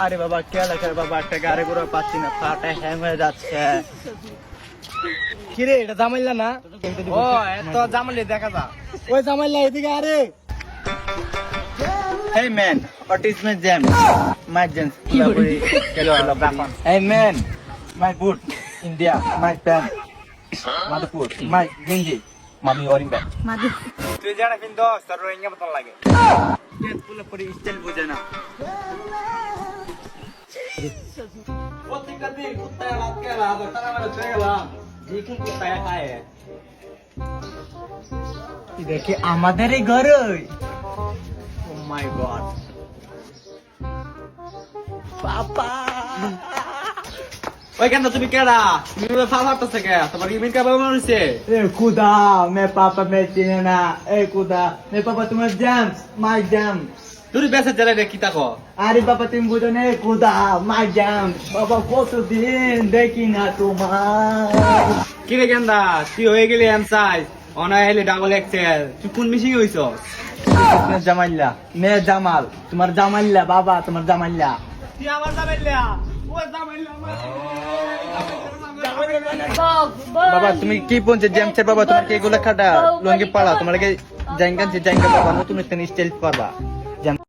আরে বাবা কে লেখা বাবা, একটা গাড়ি ঘোড়া পাচ্ছি না, পাটা হ্যাং হয়ে যাচ্ছে। কিরে এটা জামাইলা না? ও এত জামালি দেখা যা। ওই জামাইলা এদিকে আরে। Hey man, what is my jam? My jams. Hey man, my boot, India, my pant, Madhupur, my gingi, mami wearing that. তুই জানা কিন্তু তোর রোহিঙ্গা মতন লাগে। ये পুরো পুরি স্টাইল বুঝে না। ও ঠিক আছে কুত্তা রাত কে রাত তারা মেরে চলে গেলাম। দেখুন কুত্তা খায়। এটা কি আমাদেরই ঘরে? Oh my god. বাবা ওই কেন তুমি কেডা? তুমি বলে ফালাতেছ কে? তোমার ইমেল কা বাবা মারছে? ए खुदा मैं पापा मैं चिने ना। ए खुदा मैं पापा तुम्हारे जैम्स माय जैम्स। তুই বেসে চলে রে কি তাকো? আরে বাবা তুমি বুঝো না খুদা মাই জैम्स বাবা কতদিন দেখি না তোমার। কি রে গেন্দা তুই হয়ে গেলি এম সাইজ অনা হেলি ডাবল এক্সেল তুই কোন মিশিং হইছো? জামাইল্লা মে জামাল তোমার জামাইল্লা বাবা তোমার জামাইল্লা। তুই আমার জামাইলা ও জামাইলা বাবা তুমি কি পৌঁছে জেমসের বাবা তোমার কি এগুলা খাটা লঙ্গি পাড়া তোমার কি জাঙ্গান যে জাঙ্গা বাবা নতুন একটা স্টাইল পারবা।